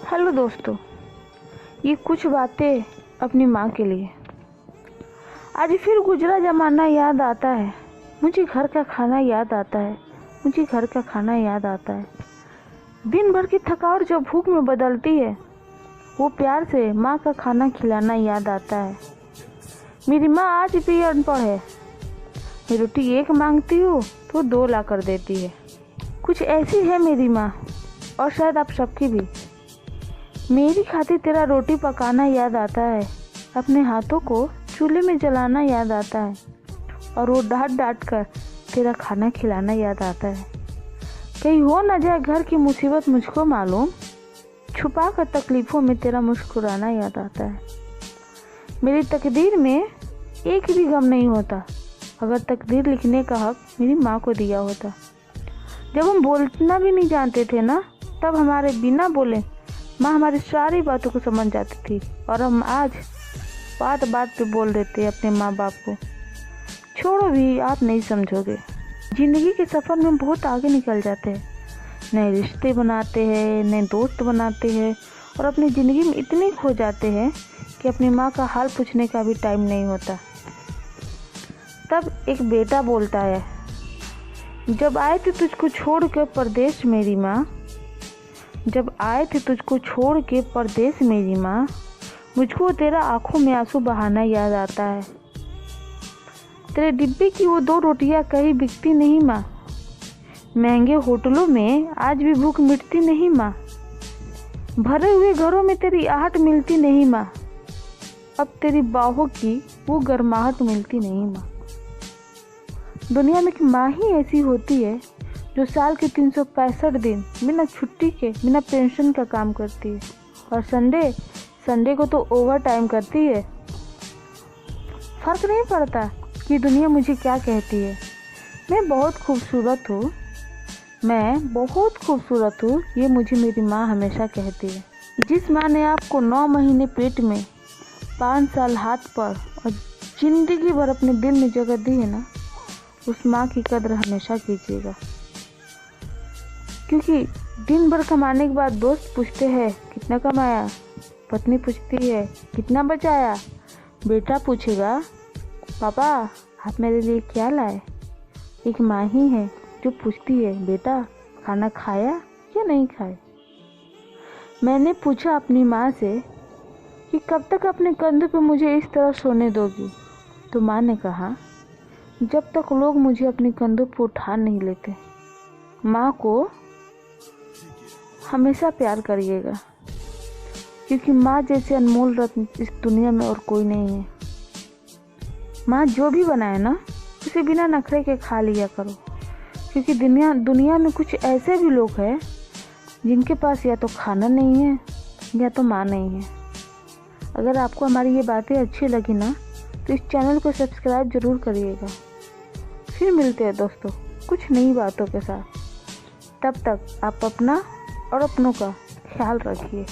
Hello दोस्तों, ये कुछ बातें अपनी माँ के लिए। आज फिर गुजरा ज़माना याद आता है, मुझे घर का खाना याद आता है, मुझे घर का खाना याद आता है। दिन भर की थकावट जब भूख में बदलती है, वो प्यार से माँ का खाना खिलाना याद आता है। मेरी माँ आज भी अनपढ़ है, मैं रोटी एक मांगती हूँ तो 2 ला कर देती है। कुछ ऐसी है मेरी माँ, और शायद आप सबकी भी। मेरी खातिर तेरा रोटी पकाना याद आता है, अपने हाथों को चूल्हे में जलाना याद आता है, और वो डांट डांट कर तेरा खाना खिलाना याद आता है। कहीं हो न जाए घर की मुसीबत मुझको मालूम, छुपा कर तकलीफ़ों में तेरा मुस्कुराना याद आता है। मेरी तकदीर में एक भी गम नहीं होता, अगर तकदीर लिखने का हक मेरी माँ को दिया होता। जब हम बोलना भी नहीं जानते थे ना, तब हमारे बिना बोले माँ हमारी सारी बातों को समझ जाती थी, और हम आज बात बात पे बोल देते हैं अपने माँ बाप को। छोड़ो भी, आप नहीं समझोगे। ज़िंदगी के सफ़र में बहुत आगे निकल जाते हैं, नए रिश्ते बनाते हैं, नए दोस्त बनाते हैं, और अपनी ज़िंदगी में इतने खो जाते हैं कि अपनी माँ का हाल पूछने का भी टाइम नहीं होता। तब एक बेटा बोलता है, जब आए थे तुझको छोड़ कर परदेश मेरी माँ, जब आए थे तुझको छोड़ के परदेश मेरी माँ, मुझको तेरा आंखों में आंसू बहाना याद आता है। तेरे डिब्बे की वो 2 रोटियां कहीं बिकती नहीं माँ, महंगे होटलों में आज भी भूख मिटती नहीं माँ, भरे हुए घरों में तेरी आहट मिलती नहीं माँ, अब तेरी बाहों की वो गर्माहट मिलती नहीं माँ। दुनिया में एक माँ ही ऐसी होती है जो साल के 365 दिन बिना छुट्टी के, बिना पेंशन का काम करती है, और संडे को तो ओवर टाइम करती है। फर्क नहीं पड़ता कि दुनिया मुझे क्या कहती है, मैं बहुत खूबसूरत हूँ, मैं बहुत खूबसूरत हूँ, ये मुझे मेरी माँ हमेशा कहती है। जिस माँ ने आपको 9 महीने पेट में, 5 साल हाथ पर, और ज़िंदगी भर अपने दिल में जगह दी है ना, उस माँ की कदर हमेशा कीजिएगा। क्योंकि दिन भर कमाने के बाद दोस्त पूछते हैं कितना कमाया, पत्नी पूछती है कितना बचाया, बेटा पूछेगा पापा आप मेरे लिए क्या लाए। एक माँ ही है जो पूछती है बेटा खाना खाया या नहीं खाया। मैंने पूछा अपनी माँ से कि कब तक अपने कंधों पे मुझे इस तरह सोने दोगी, तो माँ ने कहा जब तक लोग मुझे अपने कंधों पे उठा नहीं लेते। माँ को हमेशा प्यार करिएगा, क्योंकि माँ जैसे अनमोल रत्न इस दुनिया में और कोई नहीं है। माँ जो भी बनाए ना, उसे बिना नखरे के खा लिया करो, क्योंकि दुनिया में कुछ ऐसे भी लोग हैं जिनके पास या तो खाना नहीं है या तो माँ नहीं है। अगर आपको हमारी ये बातें अच्छी लगी ना, तो इस चैनल को सब्सक्राइब ज़रूर करिएगा। फिर मिलते हैं दोस्तों कुछ नई बातों के साथ। तब तक आप अपना और अपनों का ख्याल रखिए।